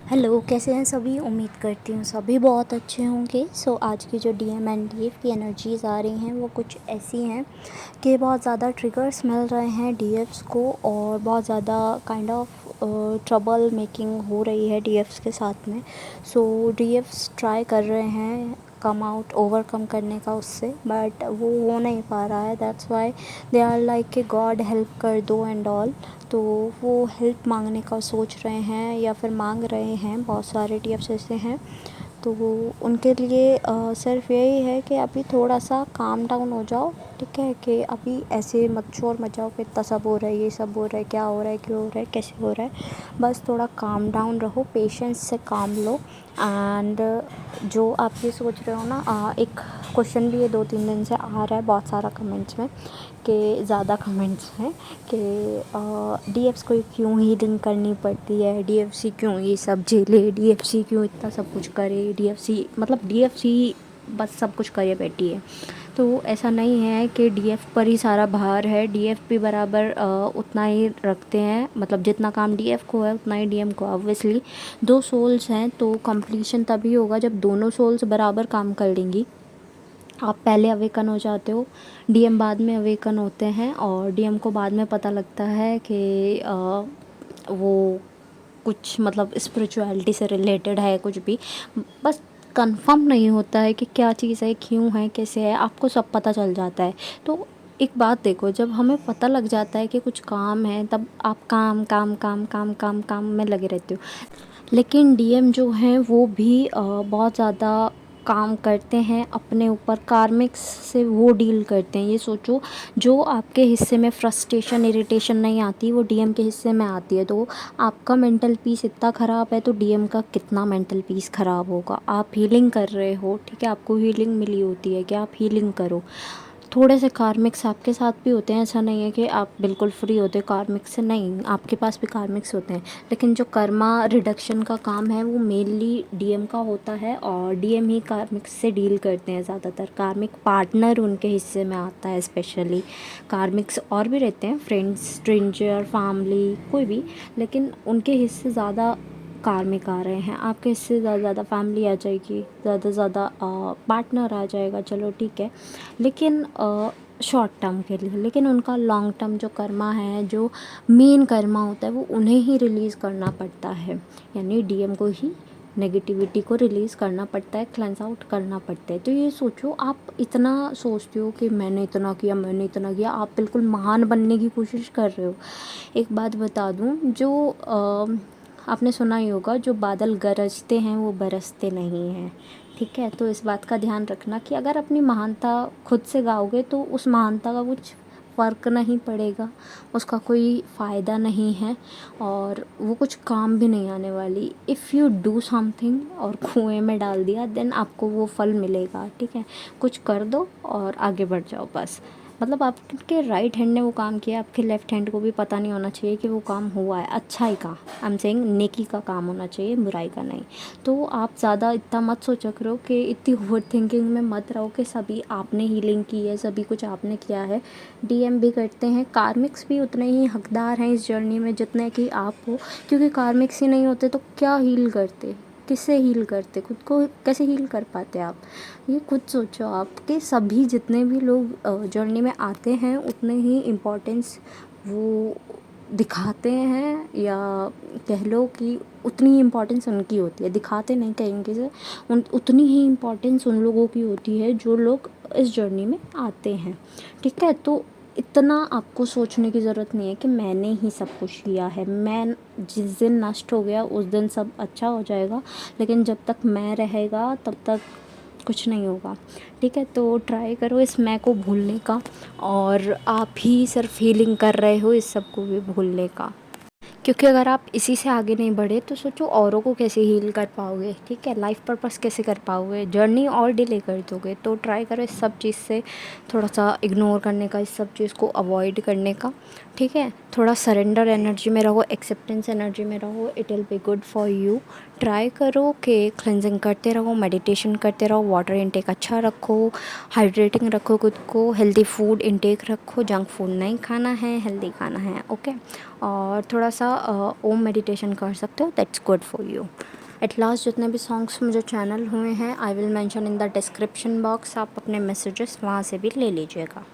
Hello, कैसे हैं सभी। उम्मीद करती हूँ सभी बहुत अच्छे होंगे। आज की जो डीएम एंड डीएफ की एनर्जीज़ आ रही हैं वो कुछ ऐसी हैं कि बहुत ज़्यादा ट्रिगर्स मिल रहे हैं डीएफ्स को, और बहुत ज़्यादा काइंड ऑफ ट्रबल मेकिंग हो रही है डीएफ्स के साथ में। डीएफ्स ट्राई कर रहे हैं कम आउट ओवरकम करने का उससे, बट वो हो नहीं पा रहा है। That's why they are like कि गॉड हेल्प कर दो एंड ऑल। तो वो हेल्प मांगने का सोच रहे हैं या फिर मांग रहे हैं। बहुत सारे टीएफ्स ऐसे हैं, तो वो उनके लिए सिर्फ यही है कि अभी थोड़ा सा काम डाउन हो जाओ। ठीक है, कि अभी ऐसे मत शोर मचाओ कि इतना सब हो रहा है, ये सब हो रहा है, क्या हो रहा है, क्यों हो रहा है, कैसे हो रहा है। बस थोड़ा काम डाउन रहो, पेशेंस से काम लो। एंड जो आप ये सोच रहे हो ना, एक क्वेश्चन भी ये 2-3 दिन से आ रहा है बहुत सारा कमेंट्स में, कि ज़्यादा कमेंट्स हैं कि डीएफ्स को क्यों हीलिंग करनी पड़ती है, डीएफसी क्यों ये सब झेले, डीएफसी क्यों इतना सब कुछ करे, डीएफसी मतलब डीएफसी बस सब कुछ करे बैठी है। तो ऐसा नहीं है कि डीएफ पर ही सारा भार है। डीएफ भी बराबर उतना ही रखते हैं, मतलब जितना काम डीएफ को है उतना ही डीएम को। ऑब्वियसली दो सोल्स हैं तो कंप्लीशन तभी होगा जब दोनों सोल्स बराबर काम कर लेंगी। आप पहले अवेकन हो जाते हो, डीएम बाद में अवेकन होते हैं, और डीएम को बाद में पता लगता है कि वो कुछ मतलब स्पिरिचुअलिटी से रिलेटेड है कुछ भी। बस कंफर्म नहीं होता है कि क्या चीज़ है, क्यों है, कैसे है, आपको सब पता चल जाता है। तो एक बात देखो, जब हमें पता लग जाता है कि कुछ काम है तब आप काम काम काम काम काम काम में लगे रहते हो। लेकिन डीएम जो हैं वो भी बहुत ज़्यादा काम करते हैं अपने ऊपर, कार्मिक्स से वो डील करते हैं। ये सोचो, जो आपके हिस्से में फ्रस्ट्रेशन इरिटेशन नहीं आती वो डीएम के हिस्से में आती है। तो आपका मेंटल पीस इतना ख़राब है तो डीएम का कितना मेंटल पीस ख़राब होगा। आप हीलिंग कर रहे हो, ठीक है, आपको हीलिंग मिली होती है कि आप हीलिंग करो। थोड़े से कार्मिक्स आपके साथ भी होते हैं, ऐसा नहीं है कि आप बिल्कुल फ्री होते कार्मिक्स से, नहीं, आपके पास भी कार्मिक्स होते हैं। लेकिन जो कर्मा रिडक्शन का काम है वो मेनली डीएम का होता है, और डीएम ही कार्मिक्स से डील करते हैं ज़्यादातर। कार्मिक पार्टनर उनके हिस्से में आता है स्पेशली। कार्मिक्स और भी रहते हैं, फ्रेंड्स, स्ट्रेंजर, फैमिली, कोई भी, लेकिन उनके हिस्से ज़्यादा कार्मिक आ रहे हैं। आपके हिस्से ज़्यादा फैमिली आ जाएगी, ज़्यादा पार्टनर आ जाएगा, चलो ठीक है, लेकिन शॉर्ट टर्म के लिए। लेकिन उनका लॉन्ग टर्म जो कर्मा है, जो मेन कर्मा होता है, वो उन्हें ही रिलीज़ करना पड़ता है। यानी डीएम को ही नेगेटिविटी को रिलीज़ करना पड़ता है, क्लेंस आउट करना पड़ता है। तो ये सोचो, आप इतना सोचते हो कि मैंने इतना किया, मैंने इतना किया, आप बिल्कुल महान बनने की कोशिश कर रहे हो। एक बात बता दूं, जो आपने सुना ही होगा, जो बादल गरजते हैं वो बरसते नहीं हैं। ठीक है, तो इस बात का ध्यान रखना कि अगर अपनी महानता खुद से गाओगे तो उस महानता का कुछ फ़र्क नहीं पड़ेगा, उसका कोई फ़ायदा नहीं है, और वो कुछ काम भी नहीं आने वाली। इफ़ यू डू समथिंग और कुएं में डाल दिया, देन आपको वो फल मिलेगा। ठीक है, कुछ कर दो और आगे बढ़ जाओ बस। मतलब आपके राइट हैंड ने वो काम किया, आपके लेफ्ट हैंड को भी पता नहीं होना चाहिए कि वो काम हुआ है। अच्छाई का, आई एम सेइंग, नेकी का काम होना चाहिए, बुराई का नहीं। तो आप ज़्यादा इतना मत सोचा करो, कि इतनी ओवर थिंकिंग में मत रहो कि सभी आपने हीलिंग की है, सभी कुछ आपने किया है। डीएम भी करते हैं, कार्मिक्स भी उतने ही हकदार हैं इस जर्नी में जितने कि आप हो। क्योंकि कार्मिक्स ही नहीं होते तो क्या हील करते, किससे हील करते, खुद को कैसे हील कर पाते आप। ये खुद सोचो आप, कि सभी जितने भी लोग जर्नी में आते हैं उतने ही इम्पोर्टेंस वो दिखाते हैं, या कह लो कि उतनी ही इम्पोर्टेंस उनकी होती है। दिखाते नहीं कहेंगे से, उतनी ही इम्पोर्टेंस उन लोगों की होती है जो लोग इस जर्नी में आते हैं। ठीक है, तो इतना आपको सोचने की ज़रूरत नहीं है कि मैंने ही सब कुछ किया है, मैं जिस दिन नष्ट हो गया उस दिन सब अच्छा हो जाएगा। लेकिन जब तक मैं रहेगा तब तक कुछ नहीं होगा। ठीक है, तो ट्राई करो इस मैं को भूलने का, और आप ही सिर्फ हीलिंग कर रहे हो इस सब को भी भूलने का। क्योंकि अगर आप इसी से आगे नहीं बढ़े तो सोचो औरों को कैसे हील कर पाओगे। ठीक है, लाइफ पर्पस कैसे कर पाओगे, जर्नी और डिले कर दोगे। तो ट्राई करो इस सब चीज़ से थोड़ा सा इग्नोर करने का, इस सब चीज़ को अवॉइड करने का। ठीक है, थोड़ा सरेंडर एनर्जी में रहो, एक्सेप्टेंस एनर्जी में रहो, it will be good for you. Try करो कि क्लेंजिंग करते रहो, मेडिटेशन करते रहो, वाटर इनटेक अच्छा रखो, हाइड्रेटिंग रखो खुद को, हेल्दी फूड इनटेक रखो, जंक फूड नहीं खाना है, हेल्दी खाना है। ओके, और थोड़ा सा ओम मेडिटेशन कर सकते हो, that's good for you. At last जितने भी सॉन्ग्स मुझे चैनल हुए हैं I will mention in the description box, आप अपने मैसेजेस वहाँ से भी ले लीजिएगा।